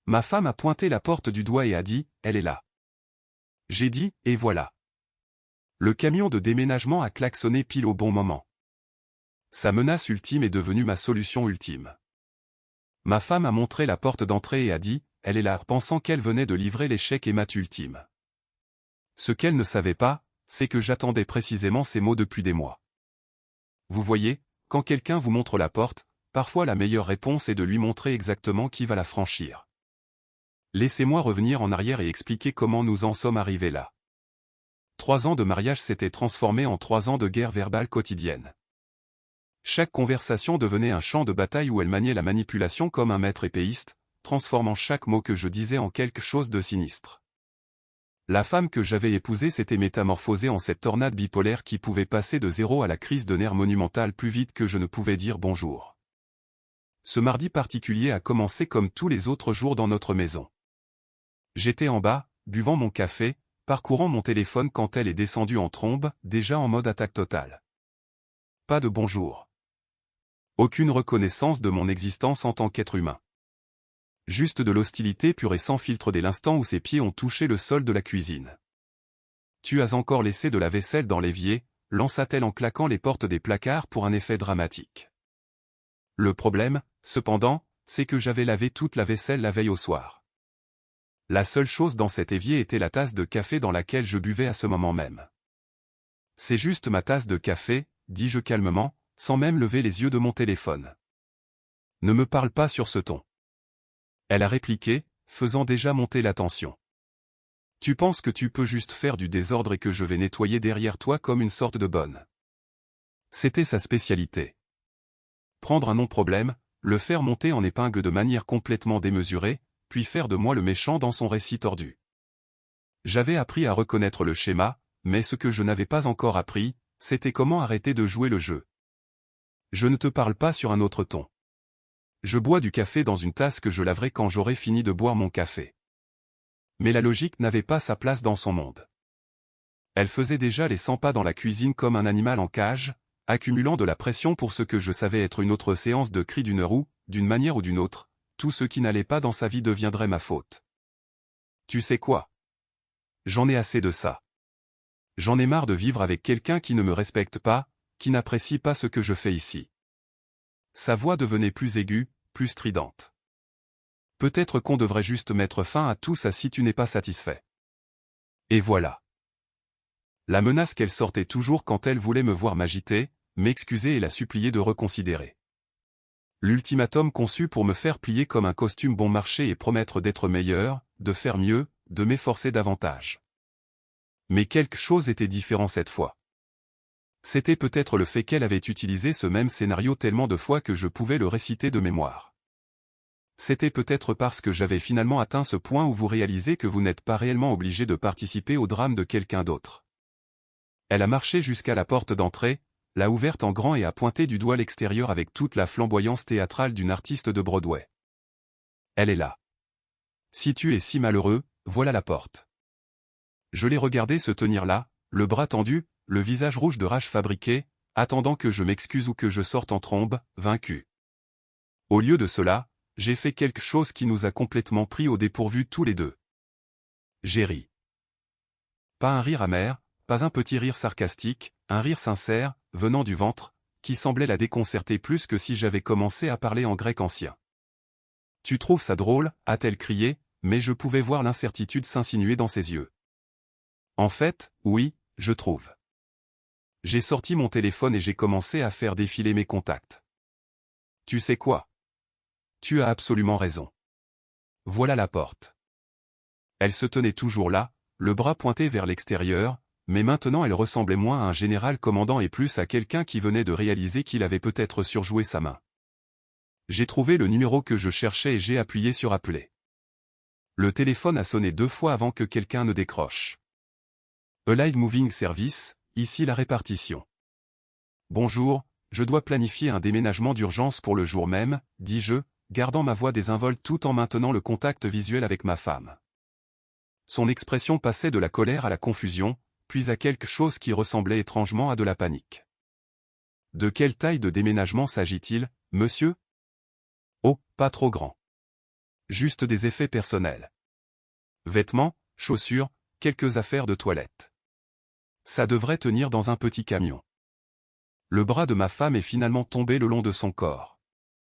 Ma femme a pointé la porte du doigt et a dit, elle est là. J'ai dit, et voilà. Le camion de déménagement a klaxonné pile au bon moment. Sa menace ultime est devenue ma solution ultime. Ma femme a montré la porte d'entrée et a dit, elle est là, pensant qu'elle venait de livrer l'échec et mat ultime. Ce qu'elle ne savait pas, c'est que j'attendais précisément ces mots depuis des mois. Vous voyez, quand quelqu'un vous montre la porte, parfois la meilleure réponse est de lui montrer exactement qui va la franchir. Laissez-moi revenir en arrière et expliquer comment nous en sommes arrivés là. 3 ans de mariage s'étaient transformés en 3 ans de guerre verbale quotidienne. Chaque conversation devenait un champ de bataille où elle maniait la manipulation comme un maître épéiste, transformant chaque mot que je disais en quelque chose de sinistre. La femme que j'avais épousée s'était métamorphosée en cette tornade bipolaire qui pouvait passer de 0 à la crise de nerfs monumentale plus vite que je ne pouvais dire bonjour. Ce mardi particulier a commencé comme tous les autres jours dans notre maison. J'étais en bas, buvant mon café, parcourant mon téléphone quand elle est descendue en trombe, déjà en mode attaque totale. Pas de bonjour. Aucune reconnaissance de mon existence en tant qu'être humain. Juste de l'hostilité pure et sans filtre dès l'instant où ses pieds ont touché le sol de la cuisine. Tu as encore laissé de la vaisselle dans l'évier, lança-t-elle en claquant les portes des placards pour un effet dramatique. Le problème, cependant, c'est que j'avais lavé toute la vaisselle la veille au soir. La seule chose dans cet évier était la tasse de café dans laquelle je buvais à ce moment même. C'est juste ma tasse de café, dis-je calmement, sans même lever les yeux de mon téléphone. Ne me parle pas sur ce ton. Elle a répliqué, faisant déjà monter la tension. Tu penses que tu peux juste faire du désordre et que je vais nettoyer derrière toi comme une sorte de bonne. C'était sa spécialité. Prendre un non-problème, le faire monter en épingle de manière complètement démesurée, puis faire de moi le méchant dans son récit tordu. J'avais appris à reconnaître le schéma, mais ce que je n'avais pas encore appris, c'était comment arrêter de jouer le jeu. Je ne te parle pas sur un autre ton. Je bois du café dans une tasse que je laverai quand j'aurai fini de boire mon café. Mais la logique n'avait pas sa place dans son monde. Elle faisait déjà les 100 pas dans la cuisine comme un animal en cage, accumulant de la pression pour ce que je savais être une autre séance de cris d'une heure où, d'une manière ou d'une autre, tout ce qui n'allait pas dans sa vie deviendrait ma faute. Tu sais quoi? J'en ai assez de ça. J'en ai marre de vivre avec quelqu'un qui ne me respecte pas, qui n'apprécie pas ce que je fais ici. Sa voix devenait plus aiguë, plus stridente. Peut-être qu'on devrait juste mettre fin à tout ça si tu n'es pas satisfait. Et voilà. La menace qu'elle sortait toujours quand elle voulait me voir m'agiter, m'excuser et la supplier de reconsidérer. L'ultimatum conçu pour me faire plier comme un costume bon marché et promettre d'être meilleur, de faire mieux, de m'efforcer davantage. Mais quelque chose était différent cette fois. C'était peut-être le fait qu'elle avait utilisé ce même scénario tellement de fois que je pouvais le réciter de mémoire. C'était peut-être parce que j'avais finalement atteint ce point où vous réalisez que vous n'êtes pas réellement obligé de participer au drame de quelqu'un d'autre. Elle a marché jusqu'à la porte d'entrée, l'a ouverte en grand et a pointé du doigt l'extérieur avec toute la flamboyance théâtrale d'une artiste de Broadway. Elle est là. Si tu es si malheureux, voilà la porte. Je l'ai regardé se tenir là, le bras tendu, le visage rouge de rage fabriqué, attendant que je m'excuse ou que je sorte en trombe, vaincu. Au lieu de cela, j'ai fait quelque chose qui nous a complètement pris au dépourvu tous les deux. J'ai ri. Pas un rire amer, pas un petit rire sarcastique, un rire sincère, venant du ventre, qui semblait la déconcerter plus que si j'avais commencé à parler en grec ancien. « Tu trouves ça drôle » a-t-elle crié, mais je pouvais voir l'incertitude s'insinuer dans ses yeux. En fait, oui, je trouve. J'ai sorti mon téléphone et j'ai commencé à faire défiler mes contacts. Tu sais quoi? Tu as absolument raison. Voilà la porte. Elle se tenait toujours là, le bras pointé vers l'extérieur, mais maintenant elle ressemblait moins à un général commandant et plus à quelqu'un qui venait de réaliser qu'il avait peut-être surjoué sa main. J'ai trouvé le numéro que je cherchais et j'ai appuyé sur appeler. Le téléphone a sonné 2 fois avant que quelqu'un ne décroche. Allied Moving Service, ici la répartition. Bonjour, je dois planifier un déménagement d'urgence pour le jour même, dis-je, gardant ma voix désinvolte tout en maintenant le contact visuel avec ma femme. Son expression passait de la colère à la confusion, puis à quelque chose qui ressemblait étrangement à de la panique. De quelle taille de déménagement s'agit-il, monsieur? Oh, pas trop grand. Juste des effets personnels. Vêtements, chaussures, quelques affaires de toilette. Ça devrait tenir dans un petit camion. Le bras de ma femme est finalement tombé le long de son corps.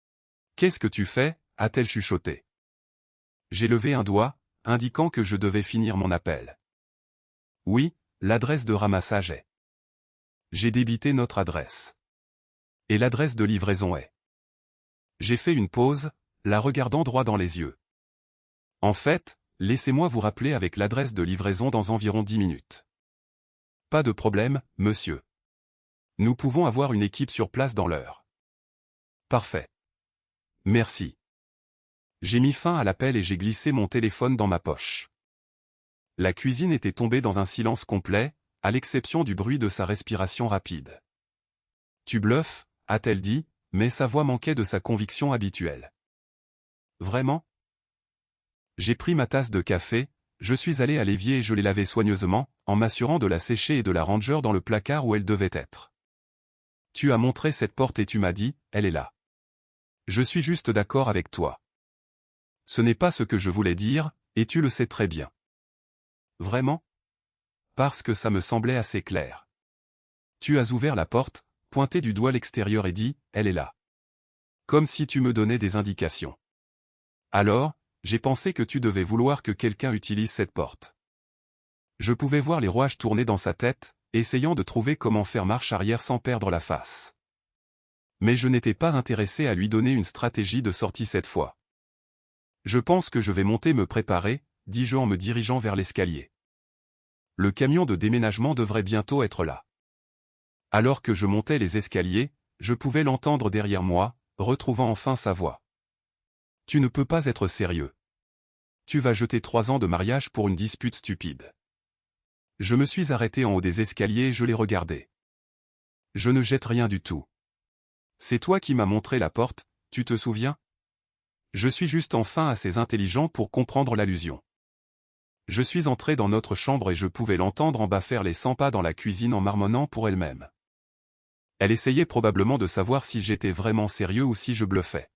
« Qu'est-ce que tu fais » a-t-elle chuchoté. J'ai levé un doigt, indiquant que je devais finir mon appel. Oui, l'adresse de ramassage est. J'ai débité notre adresse. Et l'adresse de livraison est. J'ai fait une pause, la regardant droit dans les yeux. En fait, laissez-moi vous rappeler avec l'adresse de livraison dans environ 10 minutes. Pas de problème, monsieur. Nous pouvons avoir une équipe sur place dans l'heure. Parfait. Merci. J'ai mis fin à l'appel et j'ai glissé mon téléphone dans ma poche. La cuisine était tombée dans un silence complet, à l'exception du bruit de sa respiration rapide. Tu bluffes, a-t-elle dit, mais sa voix manquait de sa conviction habituelle. Vraiment? J'ai pris ma tasse de café, je suis allé à l'évier et je l'ai lavée soigneusement, en m'assurant de la sécher et de la ranger dans le placard où elle devait être. Tu as montré cette porte et tu m'as dit, elle est là. Je suis juste d'accord avec toi. Ce n'est pas ce que je voulais dire, et tu le sais très bien. Vraiment? Parce que ça me semblait assez clair. Tu as ouvert la porte, pointé du doigt l'extérieur et dit, elle est là. Comme si tu me donnais des indications. Alors, j'ai pensé que tu devais vouloir que quelqu'un utilise cette porte. Je pouvais voir les rouages tourner dans sa tête, essayant de trouver comment faire marche arrière sans perdre la face. Mais je n'étais pas intéressé à lui donner une stratégie de sortie cette fois. Je pense que je vais monter me préparer, dis-je en me dirigeant vers l'escalier. Le camion de déménagement devrait bientôt être là. Alors que je montais les escaliers, je pouvais l'entendre derrière moi, retrouvant enfin sa voix. Tu ne peux pas être sérieux. Tu vas jeter 3 ans de mariage pour une dispute stupide. Je me suis arrêté en haut des escaliers et je l'ai regardé. Je ne jette rien du tout. C'est toi qui m'as montré la porte, tu te souviens? Je suis juste enfin assez intelligent pour comprendre l'allusion. Je suis entré dans notre chambre et je pouvais l'entendre en bas faire les 100 pas dans la cuisine en marmonnant pour elle-même. Elle essayait probablement de savoir si j'étais vraiment sérieux ou si je bluffais.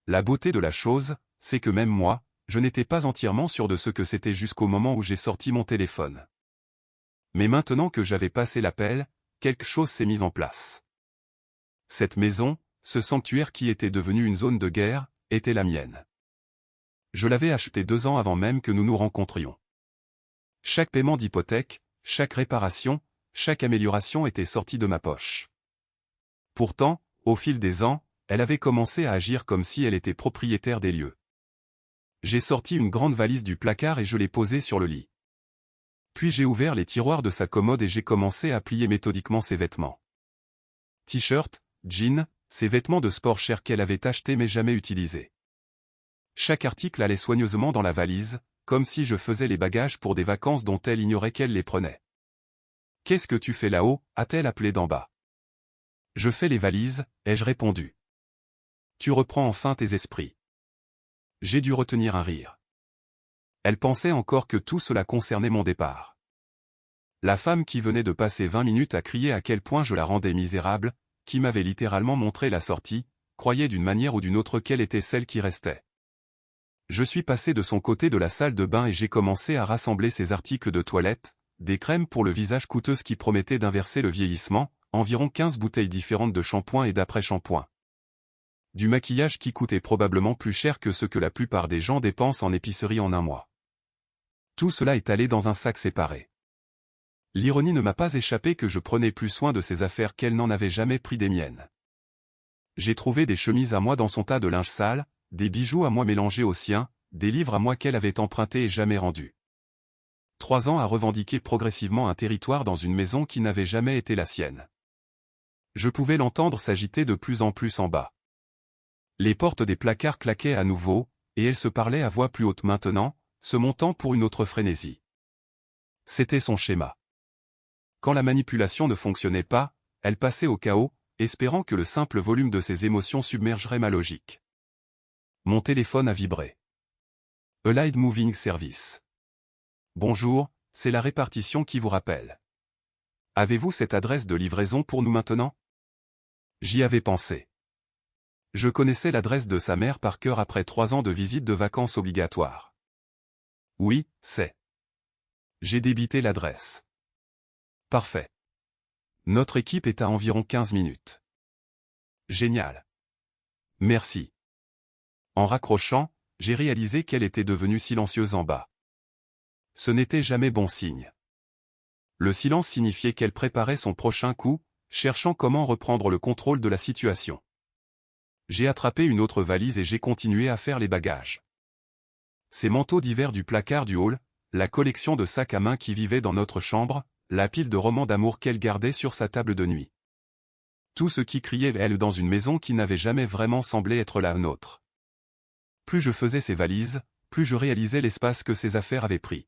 La beauté de la chose, c'est que même moi, je n'étais pas entièrement sûr de ce que c'était jusqu'au moment où j'ai sorti mon téléphone. Mais maintenant que j'avais passé l'appel, quelque chose s'est mis en place. Cette maison, ce sanctuaire qui était devenu une zone de guerre, était la mienne. Je l'avais achetée 2 ans avant même que nous nous rencontrions. Chaque paiement d'hypothèque, chaque réparation, chaque amélioration était sortie de ma poche. Pourtant, au fil des ans, elle avait commencé à agir comme si elle était propriétaire des lieux. J'ai sorti une grande valise du placard et je l'ai posée sur le lit. Puis j'ai ouvert les tiroirs de sa commode et j'ai commencé à plier méthodiquement ses vêtements. T-shirt, jeans, ses vêtements de sport chers qu'elle avait achetés mais jamais utilisés. Chaque article allait soigneusement dans la valise, comme si je faisais les bagages pour des vacances dont elle ignorait qu'elle les prenait. « Qu'est-ce que tu fais là-haut » a-t-elle appelé d'en bas. « Je fais les valises » ai-je répondu. « Tu reprends enfin tes esprits. » J'ai dû retenir un rire. Elle pensait encore que tout cela concernait mon départ. La femme qui venait de passer 20 minutes à crier à quel point je la rendais misérable, qui m'avait littéralement montré la sortie, croyait d'une manière ou d'une autre qu'elle était celle qui restait. Je suis passé de son côté de la salle de bain et j'ai commencé à rassembler ses articles de toilette, des crèmes pour le visage coûteuses qui promettaient d'inverser le vieillissement, environ 15 bouteilles différentes de shampoing et d'après-shampoing. Du maquillage qui coûtait probablement plus cher que ce que la plupart des gens dépensent en épicerie en un mois. Tout cela est allé dans un sac séparé. L'ironie ne m'a pas échappé que je prenais plus soin de ses affaires qu'elle n'en avait jamais pris des miennes. J'ai trouvé des chemises à moi dans son tas de linge sale, des bijoux à moi mélangés aux siens, des livres à moi qu'elle avait empruntés et jamais rendus. 3 ans à revendiquer progressivement un territoire dans une maison qui n'avait jamais été la sienne. Je pouvais l'entendre s'agiter de plus en plus en bas. Les portes des placards claquaient à nouveau, et elle se parlait à voix plus haute maintenant, se montant pour une autre frénésie. C'était son schéma. Quand la manipulation ne fonctionnait pas, elle passait au chaos, espérant que le simple volume de ses émotions submergerait ma logique. Mon téléphone a vibré. Allied Moving Service. Bonjour, c'est la répartition qui vous rappelle. Avez-vous cette adresse de livraison pour nous maintenant? J'y avais pensé. Je connaissais l'adresse de sa mère par cœur après 3 ans de visite de vacances obligatoires. Oui, c'est. J'ai débité l'adresse. Parfait. Notre équipe est à environ 15 minutes. Génial. Merci. En raccrochant, j'ai réalisé qu'elle était devenue silencieuse en bas. Ce n'était jamais bon signe. Le silence signifiait qu'elle préparait son prochain coup, cherchant comment reprendre le contrôle de la situation. J'ai attrapé une autre valise et j'ai continué à faire les bagages. Ces manteaux d'hiver du placard du hall, la collection de sacs à main qui vivait dans notre chambre, la pile de romans d'amour qu'elle gardait sur sa table de nuit. Tout ce qui criait elle dans une maison qui n'avait jamais vraiment semblé être la nôtre. Plus je faisais ces valises, plus je réalisais l'espace que ces affaires avaient pris.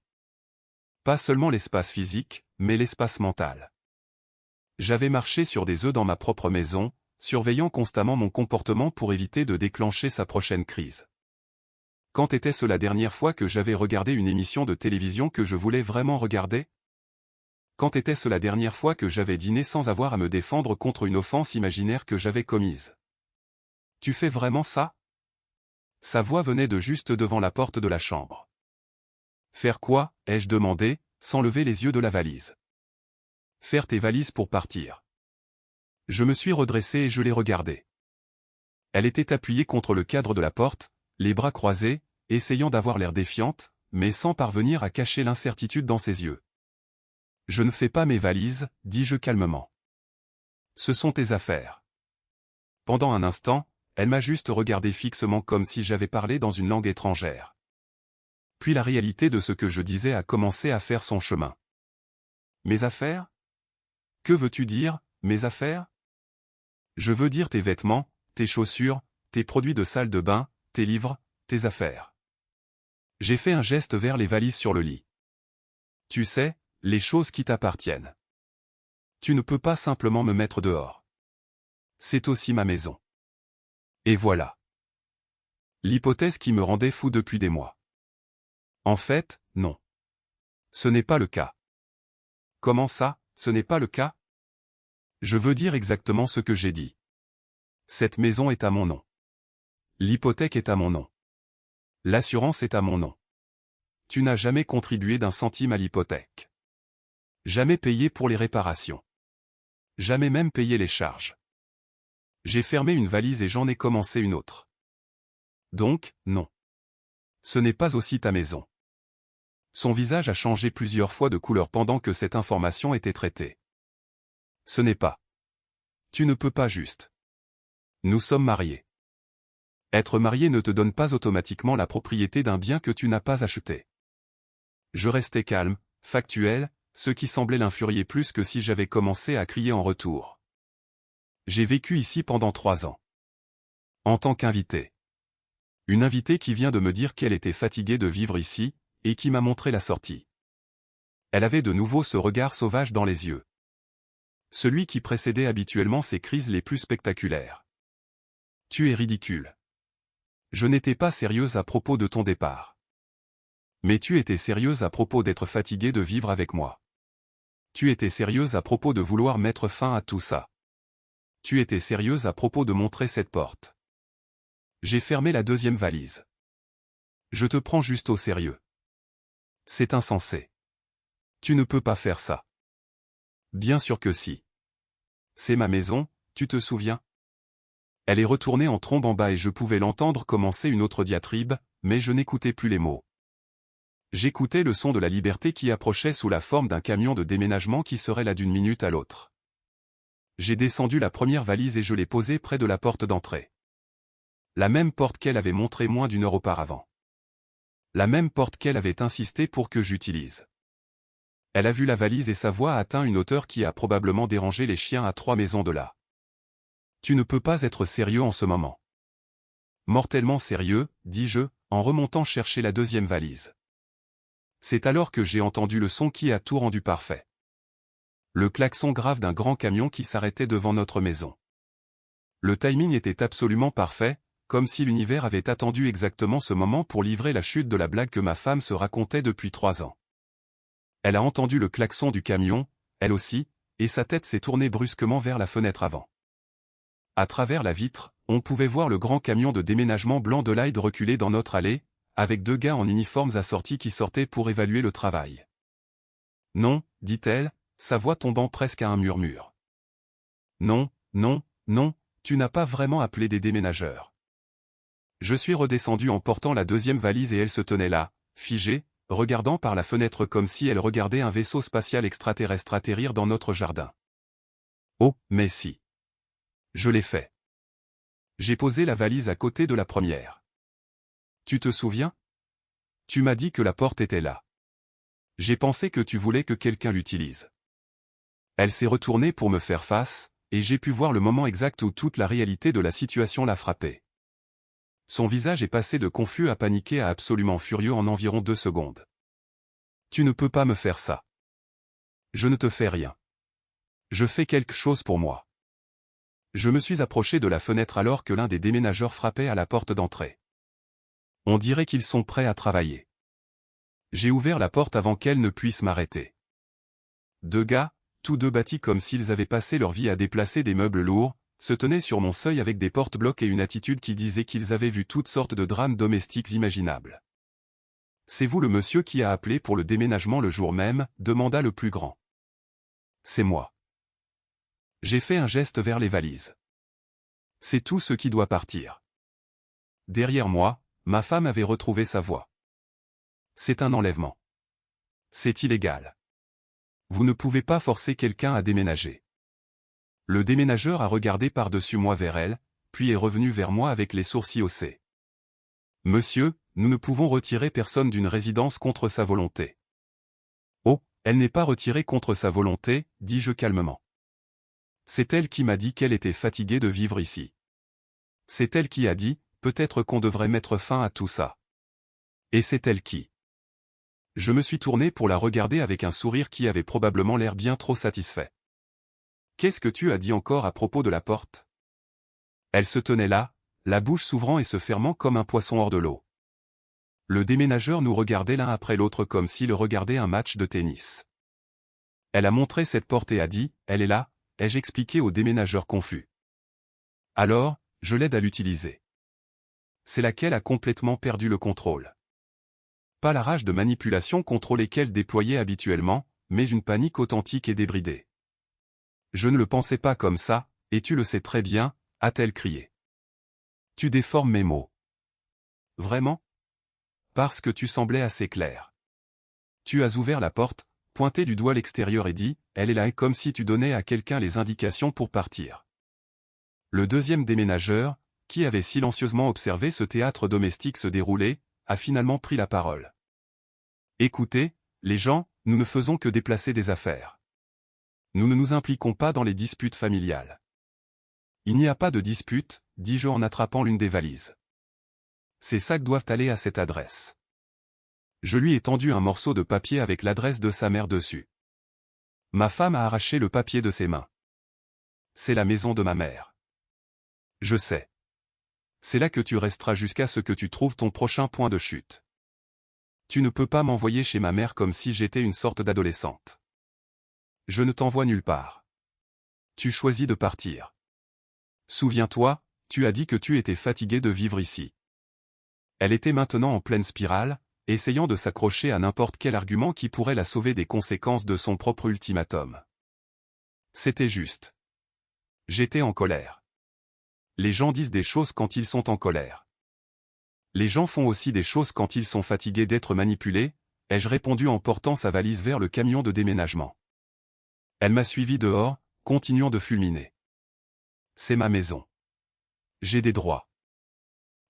Pas seulement l'espace physique, mais l'espace mental. J'avais marché sur des œufs dans ma propre maison, surveillant constamment mon comportement pour éviter de déclencher sa prochaine crise. Quand était-ce la dernière fois que j'avais regardé une émission de télévision que je voulais vraiment regarder? Quand était-ce la dernière fois que j'avais dîné sans avoir à me défendre contre une offense imaginaire que j'avais commise? Tu fais vraiment ça? Sa voix venait de juste devant la porte de la chambre. Faire quoi? Ai-je demandé, sans lever les yeux de la valise. Faire tes valises pour partir. Je me suis redressé et je l'ai regardée. Elle était appuyée contre le cadre de la porte, les bras croisés, essayant d'avoir l'air défiante, mais sans parvenir à cacher l'incertitude dans ses yeux. Je ne fais pas mes valises, dis-je calmement. Ce sont tes affaires. Pendant un instant, elle m'a juste regardé fixement comme si j'avais parlé dans une langue étrangère. Puis la réalité de ce que je disais a commencé à faire son chemin. Mes affaires? Que veux-tu dire, mes affaires? Je veux dire tes vêtements, tes chaussures, tes produits de salle de bain, tes livres, tes affaires. J'ai fait un geste vers les valises sur le lit. Tu sais, les choses qui t'appartiennent. Tu ne peux pas simplement me mettre dehors. C'est aussi ma maison. Et voilà. L'hypothèse qui me rendait fou depuis des mois. En fait, non. Ce n'est pas le cas. Comment ça, ce n'est pas le cas? Je veux dire exactement ce que j'ai dit. Cette maison est à mon nom. L'hypothèque est à mon nom. L'assurance est à mon nom. Tu n'as jamais contribué d'un centime à l'hypothèque. Jamais payé pour les réparations. Jamais même payé les charges. J'ai fermé une valise et j'en ai commencé une autre. Donc, non. Ce n'est pas aussi ta maison. Son visage a changé plusieurs fois de couleur pendant que cette information était traitée. Ce n'est pas. Tu ne peux pas juste. Nous sommes mariés. Être marié ne te donne pas automatiquement la propriété d'un bien que tu n'as pas acheté. Je restais calme, factuel, ce qui semblait l'infurier plus que si j'avais commencé à crier en retour. J'ai vécu ici pendant 3 ans. En tant qu'invité. Une invitée qui vient de me dire qu'elle était fatiguée de vivre ici, et qui m'a montré la sortie. Elle avait de nouveau ce regard sauvage dans les yeux. Celui qui précédait habituellement ses crises les plus spectaculaires. Tu es ridicule. Je n'étais pas sérieuse à propos de ton départ. Mais tu étais sérieuse à propos d'être fatiguée de vivre avec moi. Tu étais sérieuse à propos de vouloir mettre fin à tout ça. Tu étais sérieuse à propos de montrer cette porte. J'ai fermé la deuxième valise. Je te prends juste au sérieux. C'est insensé. Tu ne peux pas faire ça. Bien sûr que si. C'est ma maison, tu te souviens? Elle est retournée en trombe en bas et je pouvais l'entendre commencer une autre diatribe, mais je n'écoutais plus les mots. J'écoutais le son de la liberté qui approchait sous la forme d'un camion de déménagement qui serait là d'une minute à l'autre. J'ai descendu la première valise et je l'ai posée près de la porte d'entrée. La même porte qu'elle avait montrée moins d'1 heure auparavant. La même porte qu'elle avait insisté pour que j'utilise. Elle a vu la valise et sa voix a atteint une hauteur qui a probablement dérangé les chiens à 3 maisons de là. Tu ne peux pas être sérieux en ce moment. Mortellement sérieux, dis-je, en remontant chercher la deuxième valise. C'est alors que j'ai entendu le son qui a tout rendu parfait. Le klaxon grave d'un grand camion qui s'arrêtait devant notre maison. Le timing était absolument parfait, comme si l'univers avait attendu exactement ce moment pour livrer la chute de la blague que ma femme se racontait depuis 3 ans. Elle a entendu le klaxon du camion, elle aussi, et sa tête s'est tournée brusquement vers la fenêtre avant. À travers la vitre, on pouvait voir le grand camion de déménagement blanc de Lyde reculer dans notre allée, avec 2 gars en uniformes assortis qui sortaient pour évaluer le travail. Non, dit-elle, sa voix tombant presque à un murmure. Non, non, non, tu n'as pas vraiment appelé des déménageurs. Je suis redescendu en portant la 2e valise et elle se tenait là, figée, regardant par la fenêtre comme si elle regardait un vaisseau spatial extraterrestre atterrir dans notre jardin. Oh, mais si. Je l'ai fait. J'ai posé la valise à côté de la première. Tu te souviens? Tu m'as dit que la porte était là. J'ai pensé que tu voulais que quelqu'un l'utilise. Elle s'est retournée pour me faire face, et j'ai pu voir le moment exact où toute la réalité de la situation l'a frappée. Son visage est passé de confus à paniqué à absolument furieux en environ 2 secondes. Tu ne peux pas me faire ça. Je ne te fais rien. Je fais quelque chose pour moi. Je me suis approché de la fenêtre alors que l'un des déménageurs frappait à la porte d'entrée. On dirait qu'ils sont prêts à travailler. J'ai ouvert la porte avant qu'elle ne puisse m'arrêter. 2 gars, tous 2 bâtis comme s'ils avaient passé leur vie à déplacer des meubles lourds, se tenaient sur mon seuil avec des porte-blocs et une attitude qui disait qu'ils avaient vu toutes sortes de drames domestiques imaginables. « C'est vous le monsieur qui a appelé pour le déménagement le jour même ?» demanda le plus grand. « C'est moi. » J'ai fait un geste vers les valises. « C'est tout ce qui doit partir. » Derrière moi, ma femme avait retrouvé sa voix. « C'est un enlèvement. C'est illégal. Vous ne pouvez pas forcer quelqu'un à déménager. » Le déménageur a regardé par-dessus moi vers elle, puis est revenu vers moi avec les sourcils haussés. « Monsieur, nous ne pouvons retirer personne d'une résidence contre sa volonté. »« Oh, elle n'est pas retirée contre sa volonté, » dis-je calmement. « C'est elle qui m'a dit qu'elle était fatiguée de vivre ici. C'est elle qui a dit, peut-être qu'on devrait mettre fin à tout ça. Et c'est elle qui... » Je me suis tourné pour la regarder avec un sourire qui avait probablement l'air bien trop satisfait. « Qu'est-ce que tu as dit encore à propos de la porte ?» Elle se tenait là, la bouche s'ouvrant et se fermant comme un poisson hors de l'eau. Le déménageur nous regardait l'un après l'autre comme s'il regardait un match de tennis. Elle a montré cette porte et a dit, « Elle est là », ai-je expliqué au déménageur confus. Alors, je l'aide à l'utiliser. C'est là qu'elle a complètement perdu le contrôle. Pas la rage de manipulation contre lesquelles déployait habituellement, mais une panique authentique et débridée. « Je ne le pensais pas comme ça, et tu le sais très bien », a-t-elle crié. « Tu déformes mes mots. »« Vraiment ? Parce que tu semblais assez clair. Tu as ouvert la porte, pointé du doigt l'extérieur et dit, « Elle est là » et comme si tu donnais à quelqu'un les indications pour partir. Le 2e déménageur, qui avait silencieusement observé ce théâtre domestique se dérouler, a finalement pris la parole. « Écoutez, les gens, nous ne faisons que déplacer des affaires. Nous ne nous impliquons pas dans les disputes familiales. »« Il n'y a pas de dispute, » dis-je en attrapant l'une des valises. « Ces sacs doivent aller à cette adresse. » Je lui ai tendu un morceau de papier avec l'adresse de sa mère dessus. Ma femme a arraché le papier de ses mains. « C'est la maison de ma mère. »« Je sais. C'est là que tu resteras jusqu'à ce que tu trouves ton prochain point de chute. Tu ne peux pas m'envoyer chez ma mère comme si j'étais une sorte d'adolescente. Je ne t'envoie nulle part. Tu choisis de partir. Souviens-toi, tu as dit que tu étais fatigué de vivre ici. » Elle était maintenant en pleine spirale, essayant de s'accrocher à n'importe quel argument qui pourrait la sauver des conséquences de son propre ultimatum. C'était juste. J'étais en colère. Les gens disent des choses quand ils sont en colère. Les gens font aussi des choses quand ils sont fatigués d'être manipulés, ai-je répondu en portant sa valise vers le camion de déménagement. Elle m'a suivi dehors, continuant de fulminer. C'est ma maison. J'ai des droits.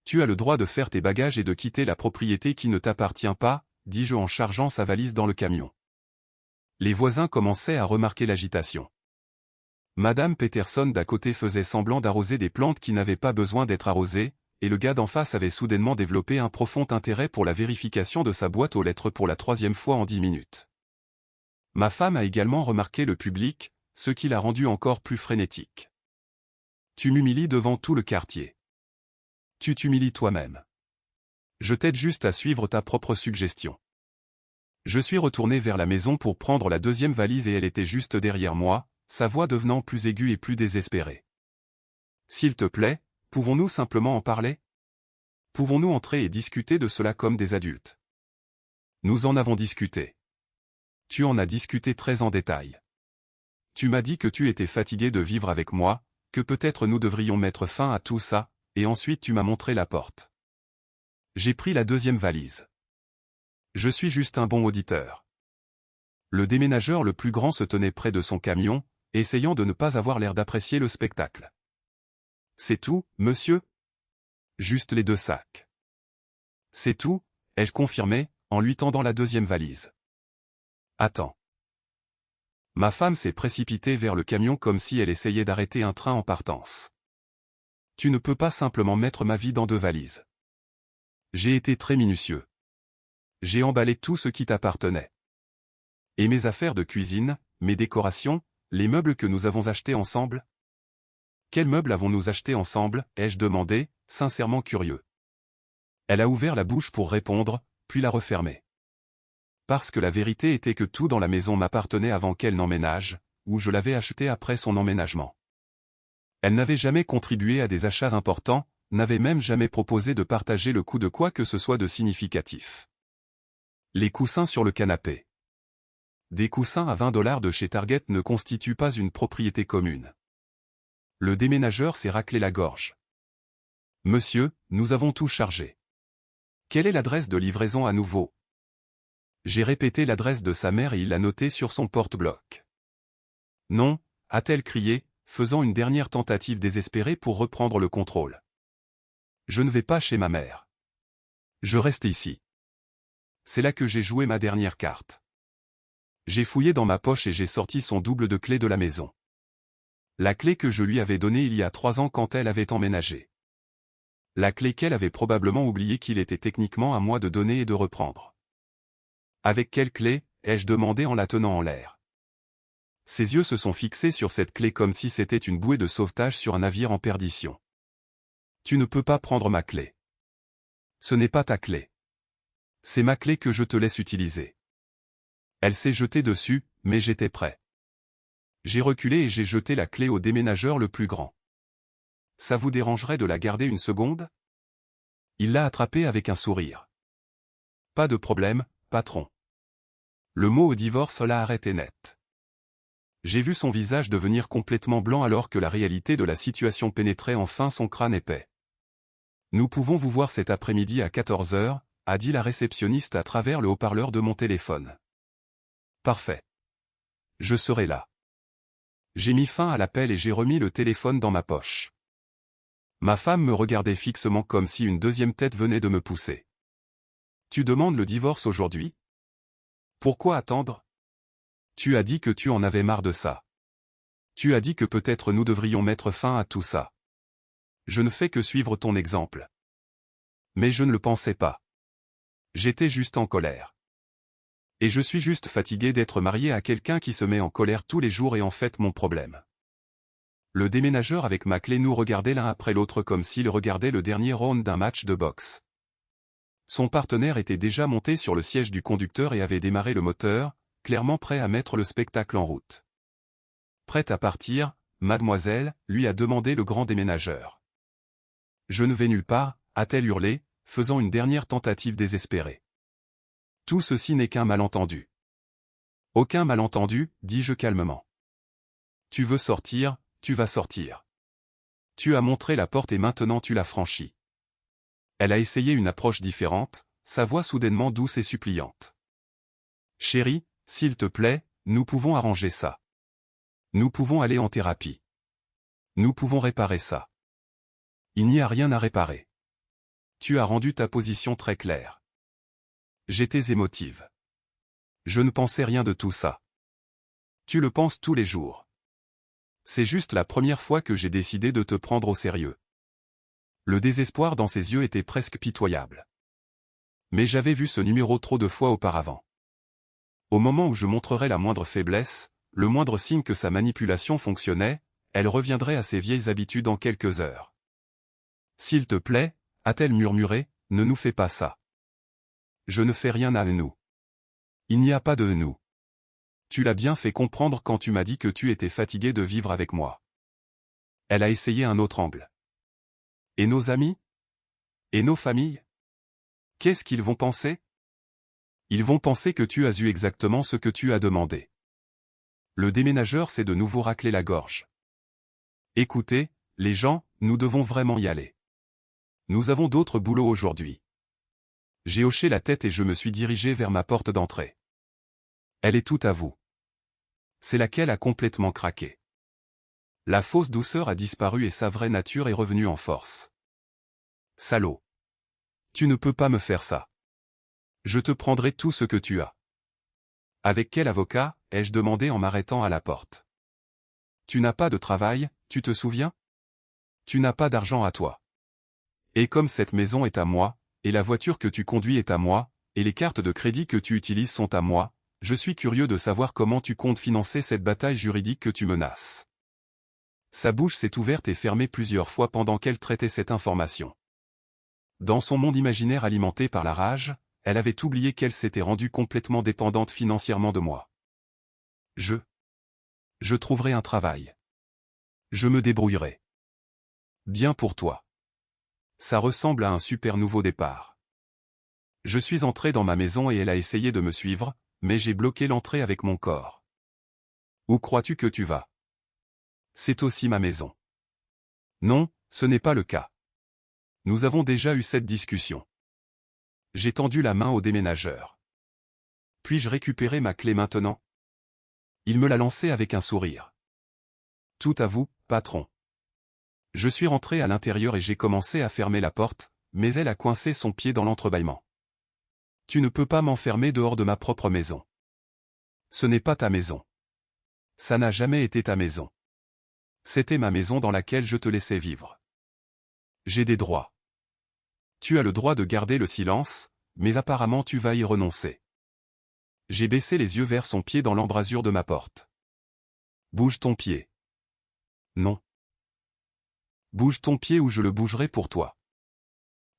Tu as le droit de faire tes bagages et de quitter la propriété qui ne t'appartient pas, dis-je en chargeant sa valise dans le camion. Les voisins commençaient à remarquer l'agitation. Madame Peterson d'à côté faisait semblant d'arroser des plantes qui n'avaient pas besoin d'être arrosées, et le gars d'en face avait soudainement développé un profond intérêt pour la vérification de sa boîte aux lettres pour la 3e fois en 10 minutes. Ma femme a également remarqué le public, ce qui l'a rendu encore plus frénétique. Tu m'humilies devant tout le quartier. Tu t'humilies toi-même. Je t'aide juste à suivre ta propre suggestion. Je suis retourné vers la maison pour prendre la 2e valise et elle était juste derrière moi, sa voix devenant plus aiguë et plus désespérée. S'il te plaît, Pouvons-nous simplement en parler? Pouvons-nous entrer et discuter de cela comme des adultes? Nous en avons discuté. Tu en as discuté très en détail. Tu m'as dit que tu étais fatigué de vivre avec moi, que peut-être nous devrions mettre fin à tout ça, et ensuite tu m'as montré la porte. J'ai pris la deuxième valise. Je suis juste un bon auditeur. Le déménageur le plus grand se tenait près de son camion, essayant de ne pas avoir l'air d'apprécier le spectacle. C'est tout, monsieur? Juste les 2 sacs. C'est tout, ai-je confirmé, en lui tendant la deuxième valise. Attends. Ma femme s'est précipitée vers le camion comme si elle essayait d'arrêter un train en partance. Tu ne peux pas simplement mettre ma vie dans 2 valises. J'ai été très minutieux. J'ai emballé tout ce qui t'appartenait. Et mes affaires de cuisine, mes décorations, les meubles que nous avons achetés ensemble? Quels meubles avons-nous achetés ensemble, ai-je demandé, sincèrement curieux. Elle a ouvert la bouche pour répondre, puis l'a refermée. Parce que la vérité était que tout dans la maison m'appartenait avant qu'elle n'emménage, ou je l'avais acheté après son emménagement. Elle n'avait jamais contribué à des achats importants, n'avait même jamais proposé de partager le coût de quoi que ce soit de significatif. Les coussins sur le canapé. Des coussins à 20 $ de chez Target ne constituent pas une propriété commune. Le déménageur s'est raclé la gorge. Monsieur, nous avons tout chargé. Quelle est l'adresse de livraison à nouveau? J'ai répété l'adresse de sa mère et il l'a notée sur son porte-bloc. Non, a-t-elle crié, faisant une dernière tentative désespérée pour reprendre le contrôle. Je ne vais pas chez ma mère. Je reste ici. C'est là que j'ai joué ma dernière carte. J'ai fouillé dans ma poche et j'ai sorti son double de clé de la maison. La clé que je lui avais donnée il y a 3 ans quand elle avait emménagé. La clé qu'elle avait probablement oublié qu'il était techniquement à moi de donner et de reprendre. Avec quelle clé, ai-je demandé en la tenant en l'air. Ses yeux se sont fixés sur cette clé comme si c'était une bouée de sauvetage sur un navire en perdition. Tu ne peux pas prendre ma clé. Ce n'est pas ta clé. C'est ma clé que je te laisse utiliser. Elle s'est jetée dessus, mais j'étais prêt. J'ai reculé et j'ai jeté la clé au déménageur le plus grand. Ça vous dérangerait de la garder une seconde? Il l'a attrapée avec un sourire. Pas de problème, patron. Le mot au divorce l'a arrêté net. J'ai vu son visage devenir complètement blanc alors que la réalité de la situation pénétrait enfin son crâne épais. Nous pouvons vous voir cet après-midi à 14 h, a dit la réceptionniste à travers le haut-parleur de mon téléphone. Parfait. Je serai là. J'ai mis fin à l'appel et j'ai remis le téléphone dans ma poche. Ma femme me regardait fixement comme si une deuxième tête venait de me pousser. Tu demandes le divorce aujourd'hui? Pourquoi attendre? Tu as dit que tu en avais marre de ça. Tu as dit que peut-être nous devrions mettre fin à tout ça. Je ne fais que suivre ton exemple. Mais je ne le pensais pas. J'étais juste en colère. Et je suis juste fatigué d'être marié à quelqu'un qui se met en colère tous les jours et en fait mon problème. Le déménageur avec ma clé nous regardait l'un après l'autre comme s'il regardait le dernier round d'un match de boxe. Son partenaire était déjà monté sur le siège du conducteur et avait démarré le moteur, clairement prêt à mettre le spectacle en route. Prête à partir, mademoiselle, lui a demandé le grand déménageur. Je ne vais nulle part, a-t-elle hurlé, faisant une dernière tentative désespérée. Tout ceci n'est qu'un malentendu. Aucun malentendu, dis-je calmement. Tu veux sortir, tu vas sortir. Tu as montré la porte et maintenant tu l'as franchie. Elle a essayé une approche différente, sa voix soudainement douce et suppliante. Chérie, s'il te plaît, nous pouvons arranger ça. Nous pouvons aller en thérapie. Nous pouvons réparer ça. Il n'y a rien à réparer. Tu as rendu ta position très claire. J'étais émotive. Je ne pensais rien de tout ça. Tu le penses tous les jours. C'est juste la première fois que j'ai décidé de te prendre au sérieux. Le désespoir dans ses yeux était presque pitoyable. Mais j'avais vu ce numéro trop de fois auparavant. Au moment où je montrerais la moindre faiblesse, le moindre signe que sa manipulation fonctionnait, elle reviendrait à ses vieilles habitudes en quelques heures. S'il te plaît, a-t-elle murmuré, ne nous fais pas ça. Je ne fais rien à nous. Il n'y a pas de nous. Tu l'as bien fait comprendre quand tu m'as dit que tu étais fatigué de vivre avec moi. Elle a essayé un autre angle. Et nos amis? Et nos familles? Qu'est-ce qu'ils vont penser? Ils vont penser que tu as eu exactement ce que tu as demandé. Le déménageur s'est de nouveau raclé la gorge. Écoutez, les gens, nous devons vraiment y aller. Nous avons d'autres boulots aujourd'hui. J'ai hoché la tête et je me suis dirigé vers ma porte d'entrée. Elle est toute à vous. C'est laquelle a complètement craqué. La fausse douceur a disparu et sa vraie nature est revenue en force. Salaud. Tu ne peux pas me faire ça. Je te prendrai tout ce que tu as. Avec quel avocat? Ai-je demandé en m'arrêtant à la porte. Tu n'as pas de travail, tu te souviens? Tu n'as pas d'argent à toi. Et comme cette maison est à moi, et la voiture que tu conduis est à moi, et les cartes de crédit que tu utilises sont à moi, je suis curieux de savoir comment tu comptes financer cette bataille juridique que tu menaces. Sa bouche s'est ouverte et fermée plusieurs fois pendant qu'elle traitait cette information. Dans son monde imaginaire alimenté par la rage, elle avait oublié qu'elle s'était rendue complètement dépendante financièrement de moi. Je trouverai un travail. Je me débrouillerai. Bien pour toi. Ça ressemble à un super nouveau départ. Je suis entré dans ma maison et elle a essayé de me suivre, mais j'ai bloqué l'entrée avec mon corps. Où crois-tu que tu vas? C'est aussi ma maison. Non, ce n'est pas le cas. Nous avons déjà eu cette discussion. J'ai tendu la main au déménageur. Puis-je récupérer ma clé maintenant? Il me l'a lancée avec un sourire. Tout à vous, patron. Je suis rentré à l'intérieur et j'ai commencé à fermer la porte, mais elle a coincé son pied dans l'entrebâillement. Tu ne peux pas m'enfermer dehors de ma propre maison. Ce n'est pas ta maison. Ça n'a jamais été ta maison. C'était ma maison dans laquelle je te laissais vivre. J'ai des droits. Tu as le droit de garder le silence, mais apparemment tu vas y renoncer. J'ai baissé les yeux vers son pied dans l'embrasure de ma porte. Bouge ton pied. Non. Bouge ton pied ou je le bougerai pour toi.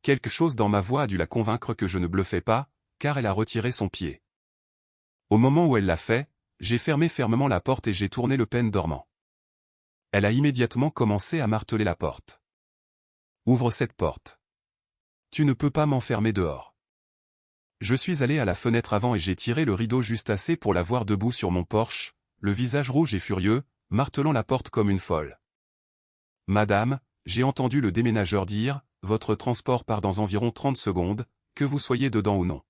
Quelque chose dans ma voix a dû la convaincre que je ne bluffais pas, car elle a retiré son pied. Au moment où elle l'a fait, j'ai fermé fermement la porte et j'ai tourné le pêne dormant. Elle a immédiatement commencé à marteler la porte. Ouvre cette porte. Tu ne peux pas m'enfermer dehors. Je suis allé à la fenêtre avant et j'ai tiré le rideau juste assez pour la voir debout sur mon porche, le visage rouge et furieux, martelant la porte comme une folle. Madame, j'ai entendu le déménageur dire, votre transport part dans environ 30 secondes, que vous soyez dedans ou non.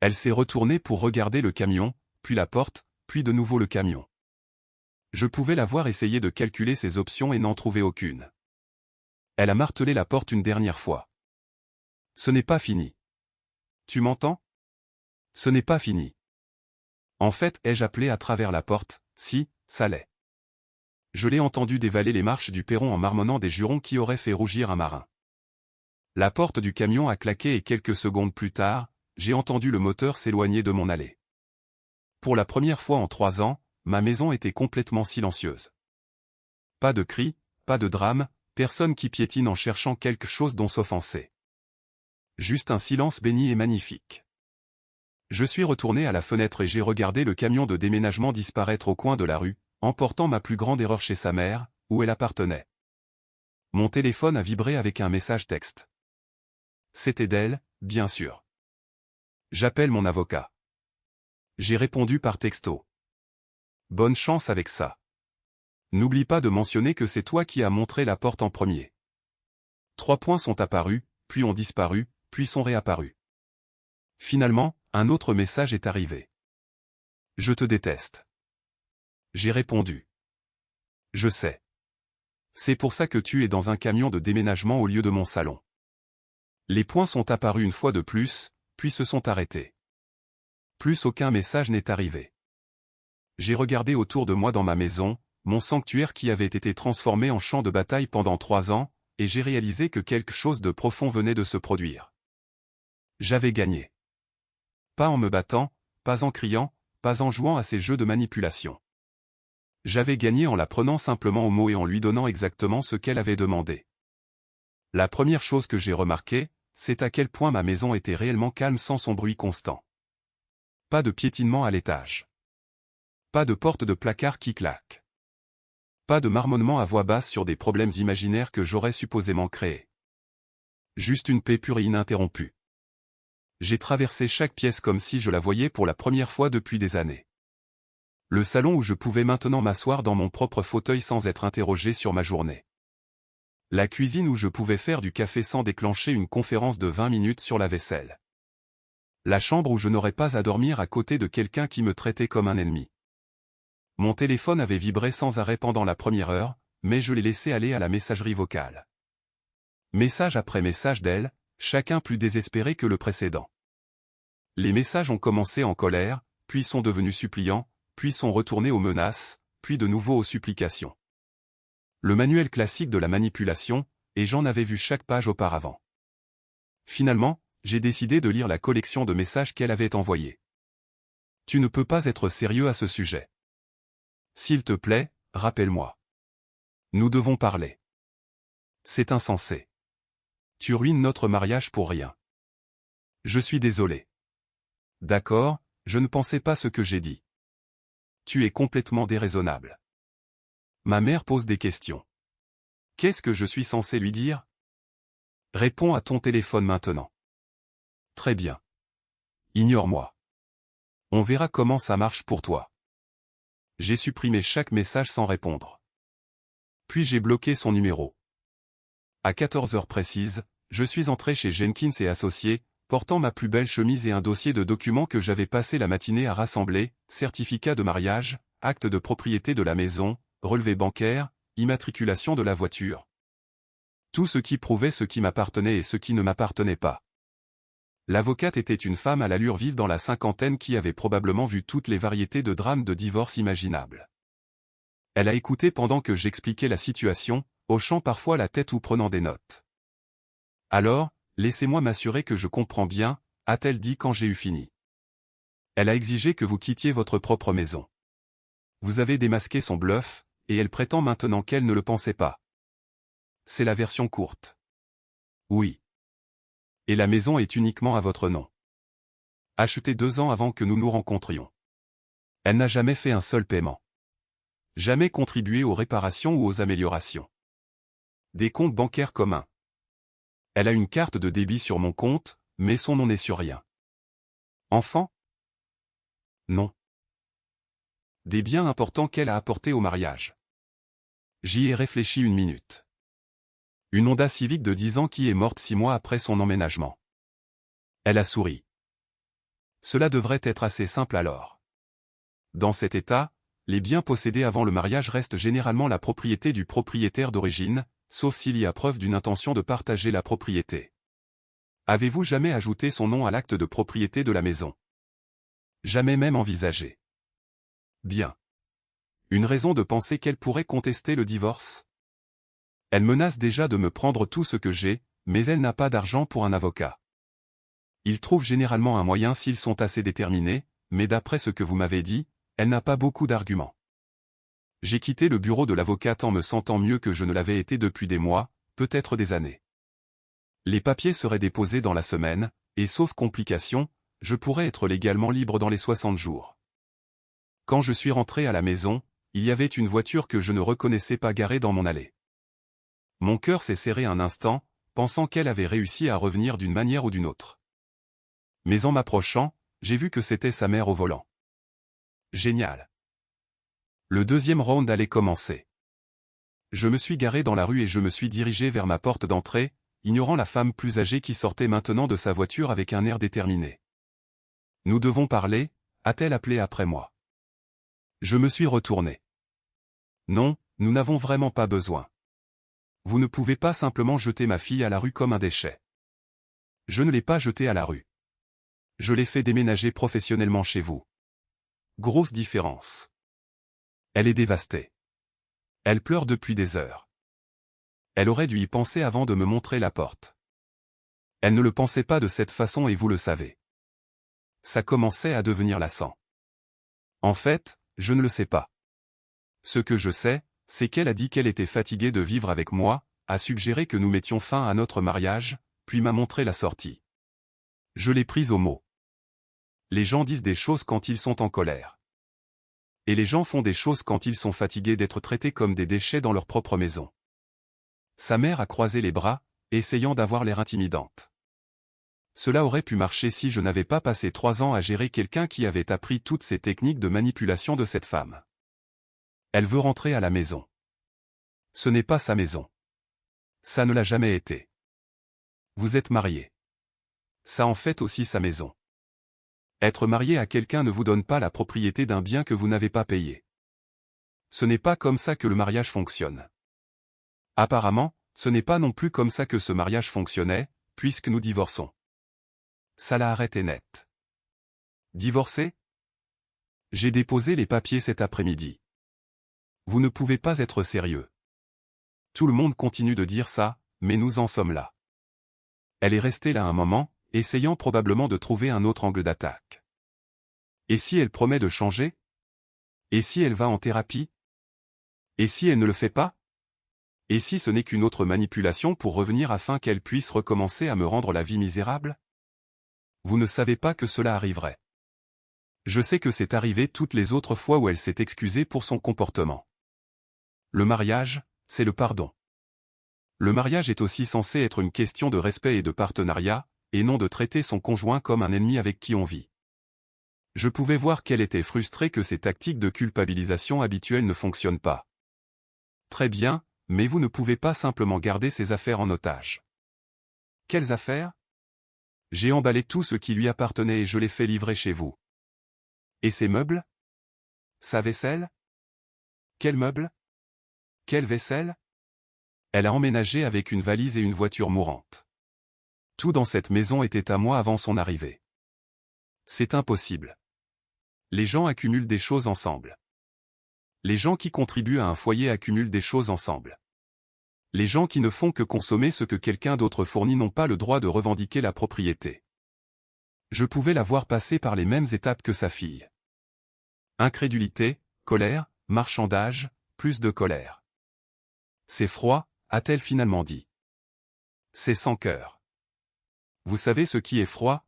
Elle s'est retournée pour regarder le camion, puis la porte, puis de nouveau le camion. Je pouvais la voir essayer de calculer ses options et n'en trouver aucune. Elle a martelé la porte une dernière fois. Ce n'est pas fini. Tu m'entends? Ce n'est pas fini. En fait, ai-je appelé à travers la porte? Si, ça l'est. Je l'ai entendu dévaler les marches du perron en marmonnant des jurons qui auraient fait rougir un marin. La porte du camion a claqué et quelques secondes plus tard, j'ai entendu le moteur s'éloigner de mon allée. Pour la première fois en 3 ans, ma maison était complètement silencieuse. Pas de cris, pas de drame, personne qui piétine en cherchant quelque chose dont s'offenser. Juste un silence béni et magnifique. Je suis retourné à la fenêtre et j'ai regardé le camion de déménagement disparaître au coin de la rue, emportant ma plus grande erreur chez sa mère, où elle appartenait. Mon téléphone a vibré avec un message texte. C'était d'elle, bien sûr. J'appelle mon avocat. J'ai répondu par texto. Bonne chance avec ça. N'oublie pas de mentionner que c'est toi qui as montré la porte en premier. 3 points sont apparus, puis ont disparu, puis sont réapparus. Finalement, un autre message est arrivé. Je te déteste. J'ai répondu. Je sais. C'est pour ça que tu es dans un camion de déménagement au lieu de mon salon. Les points sont apparus une fois de plus, puis se sont arrêtés. Plus aucun message n'est arrivé. J'ai regardé autour de moi dans ma maison, mon sanctuaire qui avait été transformé en champ de bataille pendant 3 ans, et j'ai réalisé que quelque chose de profond venait de se produire. J'avais gagné. Pas en me battant, pas en criant, pas en jouant à ces jeux de manipulation. J'avais gagné en la prenant simplement au mot et en lui donnant exactement ce qu'elle avait demandé. La première chose que j'ai remarquée, c'est à quel point ma maison était réellement calme sans son bruit constant. Pas de piétinement à l'étage. Pas de porte de placard qui claque. Pas de marmonnement à voix basse sur des problèmes imaginaires que j'aurais supposément créés. Juste une paix pure et ininterrompue. J'ai traversé chaque pièce comme si je la voyais pour la première fois depuis des années. Le salon où je pouvais maintenant m'asseoir dans mon propre fauteuil sans être interrogé sur ma journée. La cuisine où je pouvais faire du café sans déclencher une conférence de 20 minutes sur la vaisselle. La chambre où je n'aurais pas à dormir à côté de quelqu'un qui me traitait comme un ennemi. Mon téléphone avait vibré sans arrêt pendant la première heure, mais je l'ai laissé aller à la messagerie vocale. Message après message d'elle, chacun plus désespéré que le précédent. Les messages ont commencé en colère, puis sont devenus suppliants, puis sont retournés aux menaces, puis de nouveau aux supplications. Le manuel classique de la manipulation, et j'en avais vu chaque page auparavant. Finalement, j'ai décidé de lire la collection de messages qu'elle avait envoyés. Tu ne peux pas être sérieux à ce sujet. S'il te plaît, rappelle-moi. Nous devons parler. C'est insensé. Tu ruines notre mariage pour rien. Je suis désolé. D'accord, je ne pensais pas ce que j'ai dit. Tu es complètement déraisonnable. Ma mère pose des questions. Qu'est-ce que je suis censé lui dire? Réponds à ton téléphone maintenant. Très bien. Ignore-moi. On verra comment ça marche pour toi. J'ai supprimé chaque message sans répondre. Puis j'ai bloqué son numéro. À 14 heures précises, je suis entré chez Jenkins et Associés, portant ma plus belle chemise et un dossier de documents que j'avais passé la matinée à rassembler, certificat de mariage, acte de propriété de la maison, relevé bancaire, immatriculation de la voiture. Tout ce qui prouvait ce qui m'appartenait et ce qui ne m'appartenait pas. L'avocate était une femme à l'allure vive dans la cinquantaine qui avait probablement vu toutes les variétés de drames de divorce imaginables. Elle a écouté pendant que j'expliquais la situation, hochant parfois la tête ou prenant des notes. Alors, laissez-moi m'assurer que je comprends bien, a-t-elle dit quand j'ai eu fini. Elle a exigé que vous quittiez votre propre maison. Vous avez démasqué son bluff, et elle prétend maintenant qu'elle ne le pensait pas. C'est la version courte. Oui. Et la maison est uniquement à votre nom. Achetée 2 ans avant que nous nous rencontrions. Elle n'a jamais fait un seul paiement. Jamais contribué aux réparations ou aux améliorations. Des comptes bancaires communs. Elle a une carte de débit sur mon compte, mais son nom n'est sur rien. Enfant? Non. Des biens importants qu'elle a apportés au mariage. J'y ai réfléchi une minute. Une Honda Civic de 10 ans qui est morte 6 mois après son emménagement. Elle a souri. Cela devrait être assez simple alors. Dans cet état, les biens possédés avant le mariage restent généralement la propriété du propriétaire d'origine, sauf s'il y a preuve d'une intention de partager la propriété. Avez-vous jamais ajouté son nom à l'acte de propriété de la maison? Jamais même envisagé. Bien. Une raison de penser qu'elle pourrait contester le divorce? Elle menace déjà de me prendre tout ce que j'ai, mais elle n'a pas d'argent pour un avocat. Ils trouvent généralement un moyen s'ils sont assez déterminés, mais d'après ce que vous m'avez dit, elle n'a pas beaucoup d'arguments. J'ai quitté le bureau de l'avocate en me sentant mieux que je ne l'avais été depuis des mois, peut-être des années. Les papiers seraient déposés dans la semaine, et sauf complications, je pourrais être légalement libre dans les 60 jours. Quand je suis rentré à la maison, il y avait une voiture que je ne reconnaissais pas garée dans mon allée. Mon cœur s'est serré un instant, pensant qu'elle avait réussi à revenir d'une manière ou d'une autre. Mais en m'approchant, j'ai vu que c'était sa mère au volant. Génial. Le deuxième round allait commencer. Je me suis garé dans la rue et je me suis dirigé vers ma porte d'entrée, ignorant la femme plus âgée qui sortait maintenant de sa voiture avec un air déterminé. Nous devons parler, a-t-elle appelé après moi. Je me suis retourné. Non, nous n'avons vraiment pas besoin. Vous ne pouvez pas simplement jeter ma fille à la rue comme un déchet. Je ne l'ai pas jetée à la rue. Je l'ai fait déménager professionnellement chez vous. Grosse différence. Elle est dévastée. Elle pleure depuis des heures. Elle aurait dû y penser avant de me montrer la porte. Elle ne le pensait pas de cette façon et vous le savez. Ça commençait à devenir lassant. En fait, je ne le sais pas. Ce que je sais, c'est qu'elle a dit qu'elle était fatiguée de vivre avec moi, a suggéré que nous mettions fin à notre mariage, puis m'a montré la sortie. Je l'ai prise au mot. Les gens disent des choses quand ils sont en colère. Et les gens font des choses quand ils sont fatigués d'être traités comme des déchets dans leur propre maison. Sa mère a croisé les bras, essayant d'avoir l'air intimidante. Cela aurait pu marcher si je n'avais pas passé 3 ans à gérer quelqu'un qui avait appris toutes ces techniques de manipulation de cette femme. Elle veut rentrer à la maison. Ce n'est pas sa maison. Ça ne l'a jamais été. Vous êtes marié. Ça en fait aussi sa maison. Être marié à quelqu'un ne vous donne pas la propriété d'un bien que vous n'avez pas payé. Ce n'est pas comme ça que le mariage fonctionne. Apparemment, ce n'est pas non plus comme ça que ce mariage fonctionnait, puisque nous divorçons. Ça l'a arrêté net. Divorcé? J'ai déposé les papiers cet après-midi. Vous ne pouvez pas être sérieux. Tout le monde continue de dire ça, mais nous en sommes là. Elle est restée là un moment, essayant probablement de trouver un autre angle d'attaque. Et si elle promet de changer? Et si elle va en thérapie? Et si elle ne le fait pas? Et si ce n'est qu'une autre manipulation pour revenir afin qu'elle puisse recommencer à me rendre la vie misérable? Vous ne savez pas que cela arriverait. Je sais que c'est arrivé toutes les autres fois où elle s'est excusée pour son comportement. Le mariage, c'est le pardon. Le mariage est aussi censé être une question de respect et de partenariat, et non de traiter son conjoint comme un ennemi avec qui on vit. Je pouvais voir qu'elle était frustrée que ces tactiques de culpabilisation habituelles ne fonctionnent pas. Très bien, mais vous ne pouvez pas simplement garder ses affaires en otage. Quelles affaires? J'ai emballé tout ce qui lui appartenait et je l'ai fait livrer chez vous. Et ses meubles? Sa vaisselle? Quel meuble? Quelle vaisselle? Elle a emménagé avec une valise et une voiture mourante. Tout dans cette maison était à moi avant son arrivée. C'est impossible. Les gens accumulent des choses ensemble. Les gens qui contribuent à un foyer accumulent des choses ensemble. Les gens qui ne font que consommer ce que quelqu'un d'autre fournit n'ont pas le droit de revendiquer la propriété. Je pouvais la voir passer par les mêmes étapes que sa fille. Incrédulité, colère, marchandage, plus de colère. C'est froid, a-t-elle finalement dit. C'est sans cœur. Vous savez ce qui est froid?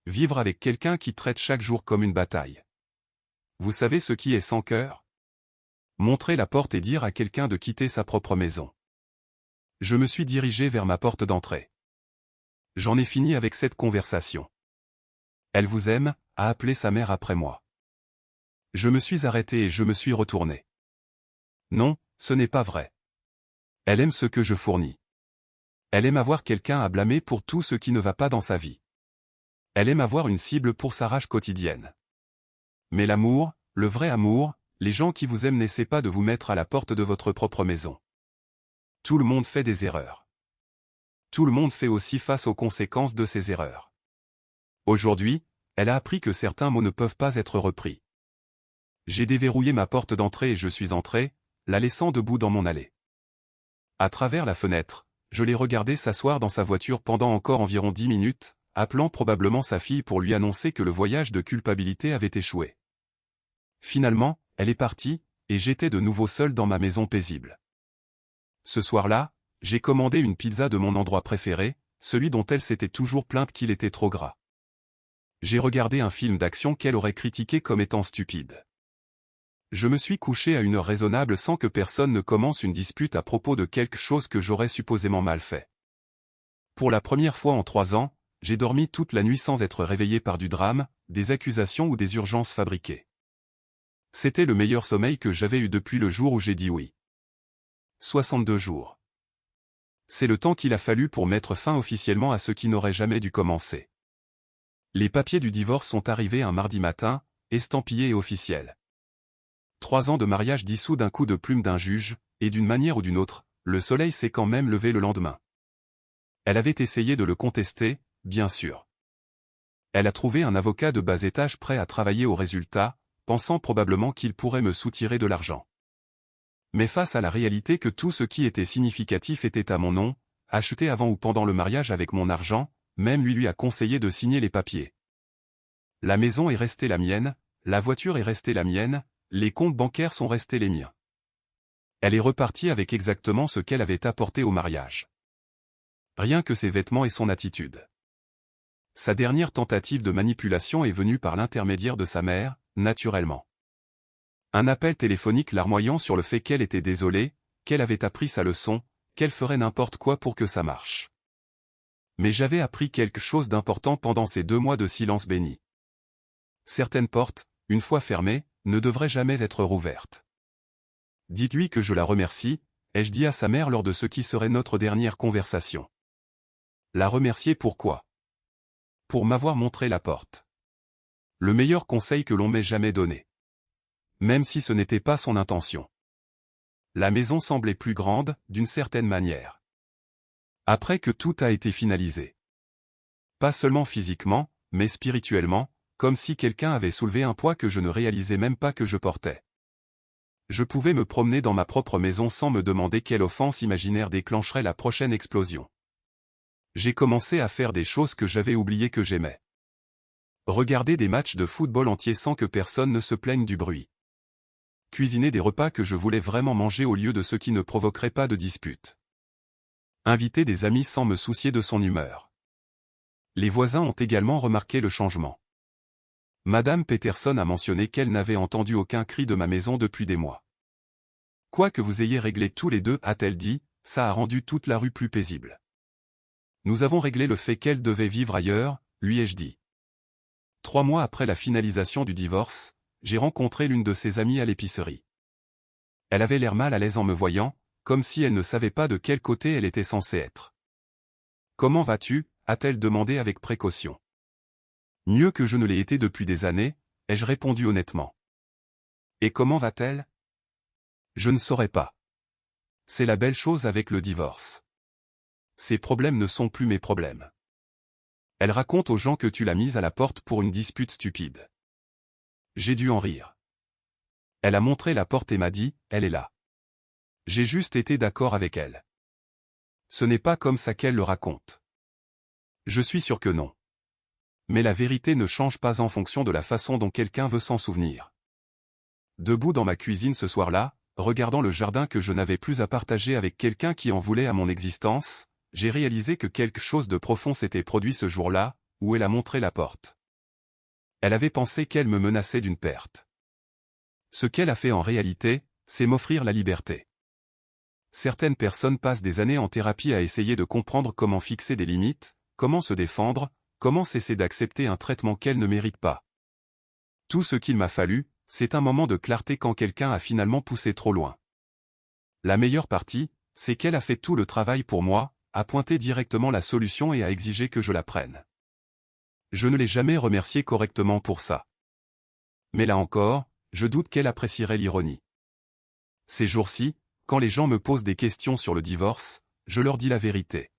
Vivre avec quelqu'un qui traite chaque jour comme une bataille. Vous savez ce qui est sans cœur? Montrer la porte et dire à quelqu'un de quitter sa propre maison. Je me suis dirigé vers ma porte d'entrée. J'en ai fini avec cette conversation. Elle vous aime, a appelé sa mère après moi. Je me suis arrêté et je me suis retourné. Non, ce n'est pas vrai. Elle aime ce que je fournis. Elle aime avoir quelqu'un à blâmer pour tout ce qui ne va pas dans sa vie. Elle aime avoir une cible pour sa rage quotidienne. Mais l'amour, le vrai amour, les gens qui vous aiment n'essaient pas de vous mettre à la porte de votre propre maison. Tout le monde fait des erreurs. Tout le monde fait aussi face aux conséquences de ces erreurs. Aujourd'hui, elle a appris que certains mots ne peuvent pas être repris. J'ai déverrouillé ma porte d'entrée et je suis entré, la laissant debout dans mon allée. À travers la fenêtre, je l'ai regardée s'asseoir dans sa voiture pendant encore environ 10 minutes, appelant probablement sa fille pour lui annoncer que le voyage de culpabilité avait échoué. Finalement, elle est partie, et j'étais de nouveau seul dans ma maison paisible. Ce soir-là, j'ai commandé une pizza de mon endroit préféré, celui dont elle s'était toujours plainte qu'il était trop gras. J'ai regardé un film d'action qu'elle aurait critiqué comme étant stupide. Je me suis couché à une heure raisonnable sans que personne ne commence une dispute à propos de quelque chose que j'aurais supposément mal fait. Pour la première fois en 3 ans, j'ai dormi toute la nuit sans être réveillé par du drame, des accusations ou des urgences fabriquées. C'était le meilleur sommeil que j'avais eu depuis le jour où j'ai dit oui. 62 jours. C'est le temps qu'il a fallu pour mettre fin officiellement à ce qui n'aurait jamais dû commencer. Les papiers du divorce sont arrivés un mardi matin, estampillés et officiels. 3 ans de mariage dissous d'un coup de plume d'un juge, et d'une manière ou d'une autre, le soleil s'est quand même levé le lendemain. Elle avait essayé de le contester, bien sûr. Elle a trouvé un avocat de bas étage prêt à travailler au résultat, pensant probablement qu'il pourrait me soutirer de l'argent. Mais face à la réalité que tout ce qui était significatif était à mon nom, acheté avant ou pendant le mariage avec mon argent, même lui a conseillé de signer les papiers. La maison est restée la mienne, la voiture est restée la mienne, les comptes bancaires sont restés les miens. Elle est repartie avec exactement ce qu'elle avait apporté au mariage. Rien que ses vêtements et son attitude. Sa dernière tentative de manipulation est venue par l'intermédiaire de sa mère, naturellement. Un appel téléphonique larmoyant sur le fait qu'elle était désolée, qu'elle avait appris sa leçon, qu'elle ferait n'importe quoi pour que ça marche. Mais j'avais appris quelque chose d'important pendant ces 2 mois de silence béni. Certaines portes, une fois fermées, ne devraient jamais être rouvertes. Dites-lui que je la remercie, ai-je dit à sa mère lors de ce qui serait notre dernière conversation. La remercier pourquoi? Pour m'avoir montré la porte. Le meilleur conseil que l'on m'ait jamais donné. Même si ce n'était pas son intention. La maison semblait plus grande, d'une certaine manière. Après que tout a été finalisé. Pas seulement physiquement, mais spirituellement, comme si quelqu'un avait soulevé un poids que je ne réalisais même pas que je portais. Je pouvais me promener dans ma propre maison sans me demander quelle offense imaginaire déclencherait la prochaine explosion. J'ai commencé à faire des choses que j'avais oublié que j'aimais. Regarder des matchs de football entiers sans que personne ne se plaigne du bruit. Cuisiner des repas que je voulais vraiment manger au lieu de ceux qui ne provoqueraient pas de dispute. Inviter des amis sans me soucier de son humeur. Les voisins ont également remarqué le changement. Madame Peterson a mentionné qu'elle n'avait entendu aucun cri de ma maison depuis des mois. Quoi que vous ayez réglé tous les deux, a-t-elle dit, ça a rendu toute la rue plus paisible. Nous avons réglé le fait qu'elle devait vivre ailleurs, lui ai-je dit. 3 mois après la finalisation du divorce, j'ai rencontré l'une de ses amies à l'épicerie. Elle avait l'air mal à l'aise en me voyant, comme si elle ne savait pas de quel côté elle était censée être. « Comment vas-tu » a-t-elle demandé avec précaution. « Mieux que je ne l'ai été depuis des années » ai-je répondu honnêtement. « Et comment va-t-elle » ? Je ne saurais pas. C'est la belle chose avec le divorce. Ces problèmes ne sont plus mes problèmes. Elle raconte aux gens que tu l'as mise à la porte pour une dispute stupide. J'ai dû en rire. Elle a montré la porte et m'a dit, elle est là. J'ai juste été d'accord avec elle. Ce n'est pas comme ça qu'elle le raconte. Je suis sûr que non. Mais la vérité ne change pas en fonction de la façon dont quelqu'un veut s'en souvenir. Debout dans ma cuisine ce soir-là, regardant le jardin que je n'avais plus à partager avec quelqu'un qui en voulait à mon existence, j'ai réalisé que quelque chose de profond s'était produit ce jour-là, où elle a montré la porte. Elle avait pensé qu'elle me menaçait d'une perte. Ce qu'elle a fait en réalité, c'est m'offrir la liberté. Certaines personnes passent des années en thérapie à essayer de comprendre comment fixer des limites, comment se défendre, comment cesser d'accepter un traitement qu'elles ne méritent pas. Tout ce qu'il m'a fallu, c'est un moment de clarté quand quelqu'un a finalement poussé trop loin. La meilleure partie, c'est qu'elle a fait tout le travail pour moi, a pointé directement la solution et a exigé que je la prenne. Je ne l'ai jamais remerciée correctement pour ça. Mais là encore, je doute qu'elle apprécierait l'ironie. Ces jours-ci, quand les gens me posent des questions sur le divorce, je leur dis la vérité.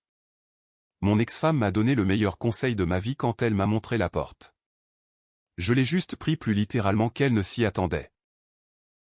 Mon ex-femme m'a donné le meilleur conseil de ma vie quand elle m'a montré la porte. Je l'ai juste pris plus littéralement qu'elle ne s'y attendait.